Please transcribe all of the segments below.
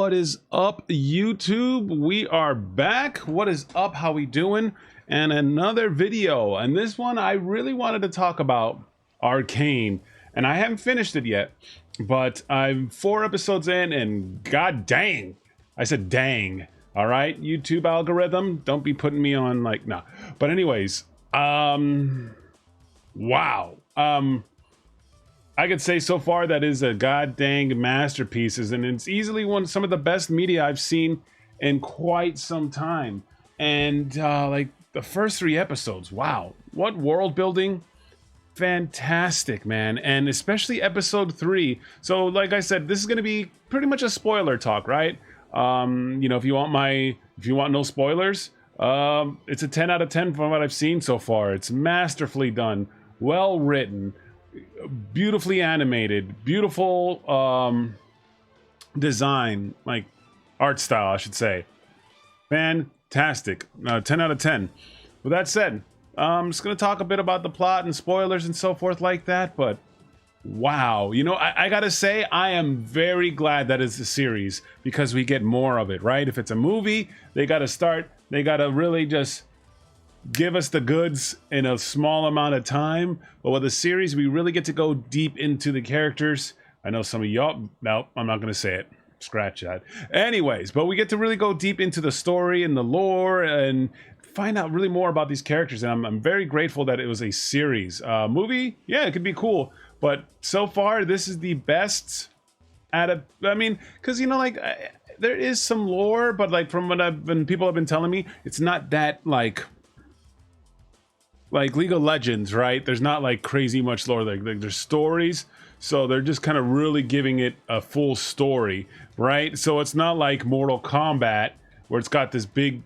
What is up, YouTube? We are back. What is up? How we doing? And another video. And this one I really wanted to talk about Arcane. And I haven't finished it yet, but I'm 4 episodes in and god dang. I said dang. All right, YouTube algorithm, don't be putting me on like, nah. But anyways, wow. I could say so far that is a god dang masterpiece, and it's easily some of the best media I've seen in quite some time. And like the first 3 episodes, wow, what world building, fantastic, man. And especially episode 3. So like I said, this is going to be pretty much a spoiler talk, right? You know, if you want no spoilers, it's a 10 out of 10 from what I've seen so far. It's masterfully done, well written, beautifully animated, beautiful design, like art style, I should say. Fantastic. 10 out of 10. With that said, I'm just going to talk a bit about the plot and spoilers and so forth like that, but wow, you know, I gotta say, I am very glad that it's a series because we get more of it, right? If it's a movie, they gotta really just give us the goods in a small amount of time. But with a series, we really get to go deep into the characters. I know some of y'all, no, I'm not gonna say it. Scratch that. Anyways, but we get to really go deep into the story and the lore and find out really more about these characters. And I'm very grateful that it was a series. Movie, yeah, it could be cool. But so far, this is the best I mean, because, you know, like, there is some lore, but, like, from what people have been telling me, it's not that, like League of Legends, right? There's not, like, crazy much lore. Like there's stories, so they're just kind of really giving it a full story, right? So it's not like Mortal Kombat, where it's got this big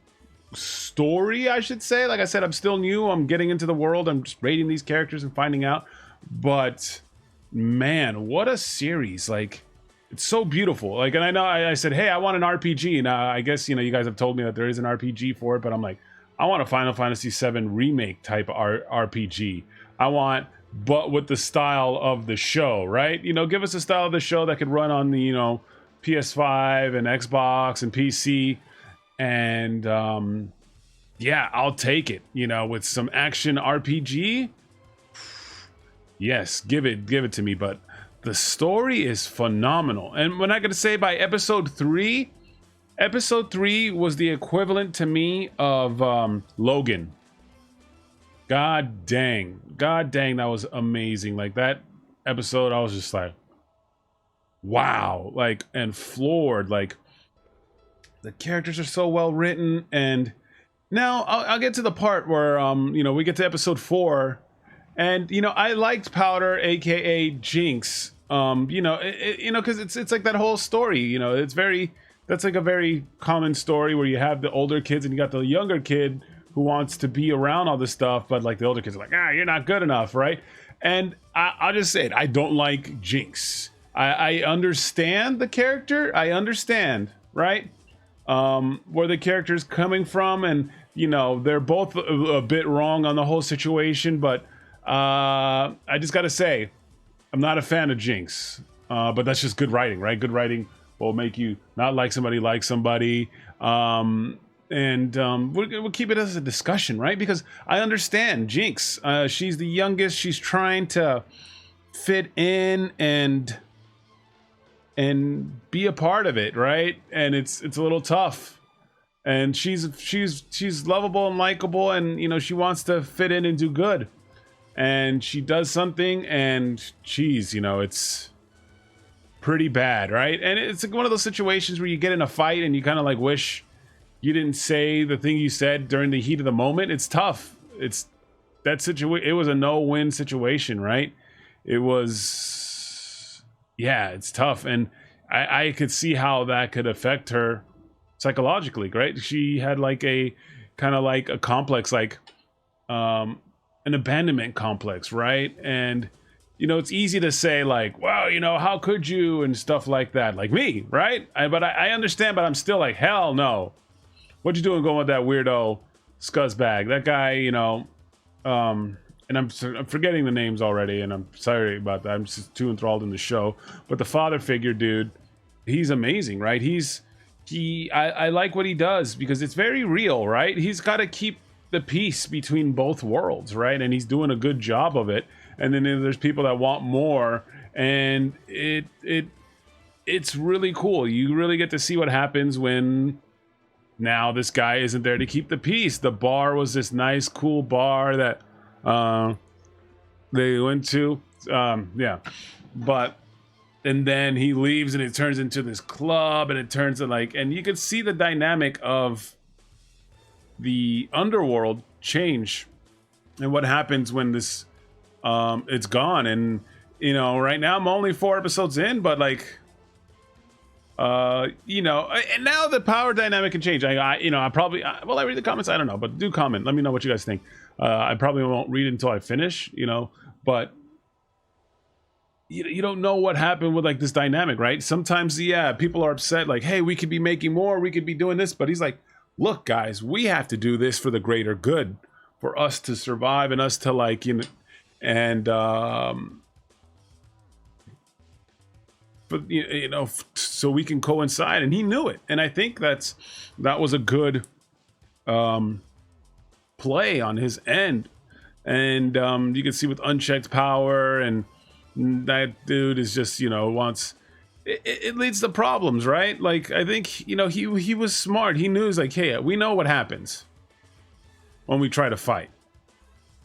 story, I should say. Like I said, I'm still new. I'm getting into the world. I'm just rating these characters and finding out. But man, what a series. Like, it's so beautiful. Like, and I know I said, hey, I want an RPG, and I guess, you know, you guys have told me that there is an RPG for it, but I'm like, I want a Final Fantasy VII remake type RPG. I want, but with the style of the show, right? You know, give us a style of the show that could run on the, you know, PS5 and Xbox and PC, and yeah, I'll take it. You know, with some action RPG. Yes, give it to me. But the story is phenomenal. And when I gotta say, by episode 3 was the equivalent to me of Logan. God dang, that was amazing. Like, that episode, I was just like, wow, like, and floored. Like, the characters are so well written. And now I'll get to the part where you know, we get to episode 4. And, you know, I liked Powder, aka Jinx. You know, you know, because it's like that whole story. You know, that's like a very common story where you have the older kids and you got the younger kid who wants to be around all this stuff, but like the older kids are like, you're not good enough, right? And I'll just say it, I don't like Jinx. I understand the character. I understand, right? Where the character's coming from, and you know, they're both a bit wrong on the whole situation, but I just gotta say, I'm not a fan of Jinx, but that's just good writing, right? Good writing will make you not like somebody, and we'll keep it as a discussion, right? Because I understand Jinx, she's the youngest, she's trying to fit in and be a part of it, right? And it's a little tough. And she's lovable and likable, and you know, she wants to fit in and do good. And she does something, and geez, you know, it's pretty bad, right? And it's like one of those situations where you get in a fight and you kind of like wish you didn't say the thing you said during the heat of the moment. It's tough. It's that situation. It was a no-win situation, right? It was, yeah, it's tough, and I could see how that could affect her psychologically, right? She had like a kind of like a complex, like an abandonment complex, right? And you know, it's easy to say like, wow, you know, how could you, and stuff like that, like me, right? But I understand, but I'm still like, hell no. What you doing going with that weirdo scuzzbag? That guy, you know, and I'm forgetting the names already, and I'm sorry about that. I'm just too enthralled in the show. But the father figure dude, he's amazing, right? He's I like what he does because it's very real, right? He's got to keep the peace between both worlds, right? And he's doing a good job of it. And then there's people that want more, and it's really cool. You really get to see what happens when now this guy isn't there to keep the peace. The bar was this nice, cool bar that they went to. Yeah, but and then he leaves and it turns into this club, and it turns to like, and you could see the dynamic of the underworld change and what happens when this it's gone. And you know, right now I'm only 4 episodes in, but like you know, and now the power dynamic can change. I probably well, I read the comments, I don't know, but do comment, let me know what you guys think. I probably won't read it until I finish, you know, but you don't know what happened with like this dynamic, right? Sometimes, yeah, people are upset, like, hey, we could be making more, we could be doing this, but he's like, look, guys, we have to do this for the greater good, for us to survive and us to like, you know, and but you know, so we can coincide. And he knew it, and I think that was a good play on his end. And you can see with unchecked power, and that dude is just, you know, wants it leads to problems, right? Like, I think, you know, he was smart. He knew, like, hey, we know what happens when we try to fight.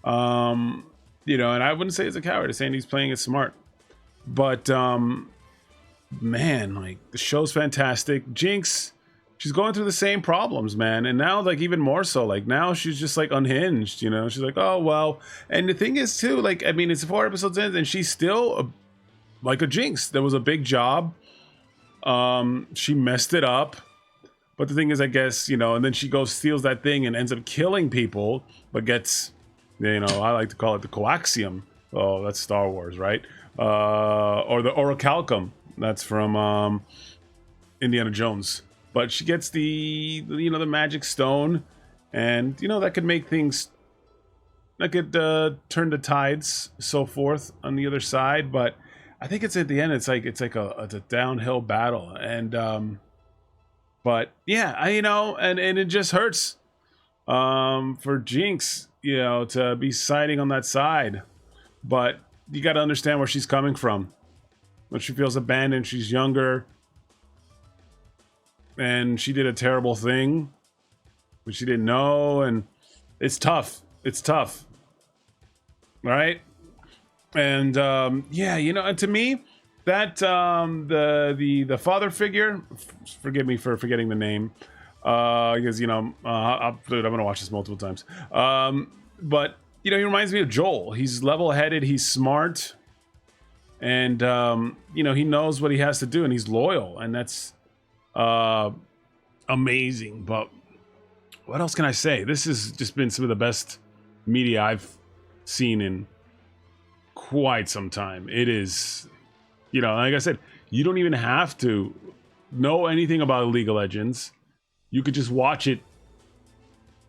You know, and I wouldn't say he's a coward. I'm saying he's playing it smart. But man, like, the show's fantastic. Jinx, she's going through the same problems, man, and now, like, even more so. Like, now she's just like unhinged, you know. She's like, oh well. And the thing is too, like, I mean, it's 4 episodes in and she's still like a Jinx. There was a big job, she messed it up, but the thing is, I guess, you know, and then she goes, steals that thing and ends up killing people, but gets, you know, I like to call it the coaxium. Oh, that's Star Wars, right? Or the orichalcum, that's from Indiana Jones. But she gets the, you know, the magic stone, and, you know, that could make things, that could turn the tides, so forth, on the other side. But I think it's at the end, it's like a downhill battle. And but yeah, you know, and it just hurts for Jinx, you know, to be siding on that side. But you got to understand where she's coming from. When she feels abandoned, she's younger, and she did a terrible thing, but she didn't know, and it's tough. It's tough, right? And yeah, you know, and to me, that the father figure, forgive me for forgetting the name, because, you know, I'm gonna watch this multiple times. But you know, he reminds me of Joel. He's level-headed, he's smart, and you know, he knows what he has to do, and he's loyal, and that's amazing. But what else can I say? This has just been some of the best media I've seen in quite some time. It is, you know, like I said, you don't even have to know anything about League of Legends. You could just watch it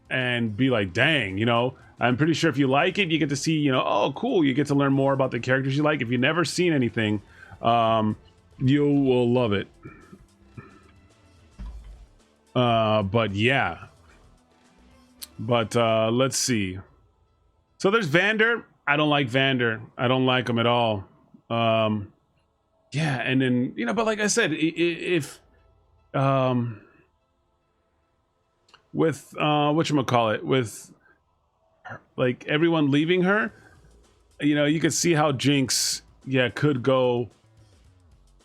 and be like, dang, you know, I'm pretty sure if you like it, you get to see, you know, oh, cool, you get to learn more about the characters you like. If you've never seen anything, you will love it. But yeah. But let's see. So there's Vander. I don't like Vander. I don't like him at all. Yeah, and then, you know, but like I said, if with whatchamacallit, with like everyone leaving her, you know, you could see how Jinx, yeah, could go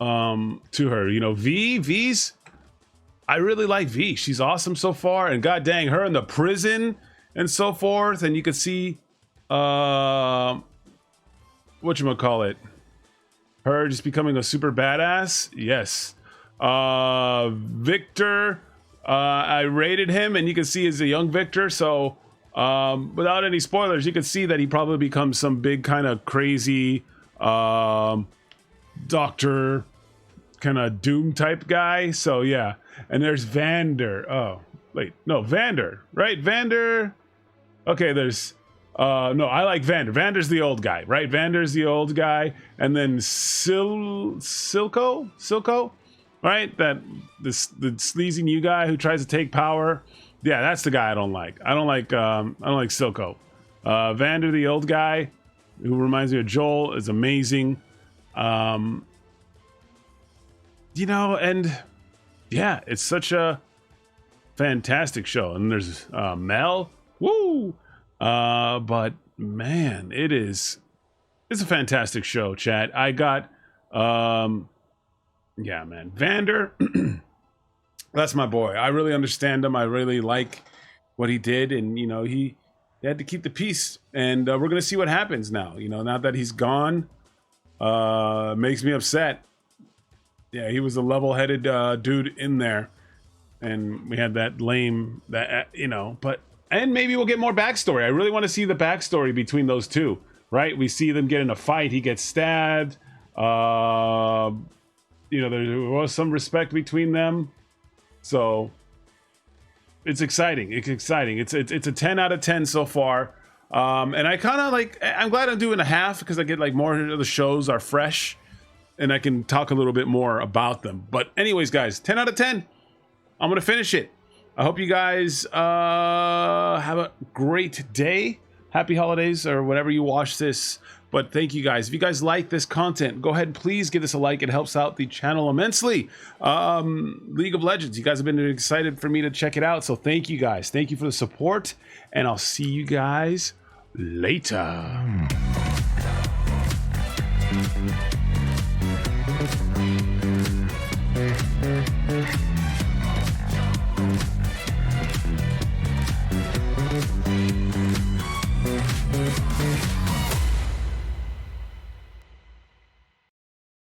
to her. You know, V's, I really like V. She's awesome so far, and god dang, her in the prison and so forth, and you could see whatchamacallit, her just becoming a super badass. Yes. Victor, I rated him, and you can see he's a young Victor, so without any spoilers, you can see that he probably becomes some big kind of crazy doctor kind of Doom type guy. So yeah. And there's Vander. Oh wait, no, Vander, right? Vander. Okay, there's no, I like Vander. Vander's the old guy, right? Vander's the old guy. And then Silco, right? The sleazy new guy who tries to take power. Yeah, that's the guy I don't like. I don't like Silco. Vander, the old guy, who reminds me of Joel, is amazing. And yeah, it's such a fantastic show. And there's Mel. Woo! But man, it's a fantastic show, chat. I got yeah, man. Vander, that's my boy. I really understand him. I really like what he did, and he had to keep the peace. And we're gonna see what happens now. Now that he's gone, makes me upset. Yeah, he was a level-headed dude in there, and we had that lame and maybe we'll get more backstory. I really want to see the backstory between those two. Right? We see them get in a fight. He gets stabbed. There was some respect between them. So it's exciting. It's exciting. It's a 10 out of 10 so far. And I kind of I'm glad I'm doing a half because I get more of the shows are fresh and I can talk a little bit more about them. But anyways, guys, 10 out of 10. I'm going to finish it. I hope you guys have a great day. Happy holidays or whenever you watch this. But thank you guys. If you guys like this content, go ahead and please give this a like. It helps out the channel immensely. League of Legends, you guys have been excited for me to check it out. So thank you guys. Thank you for the support. And I'll see you guys later.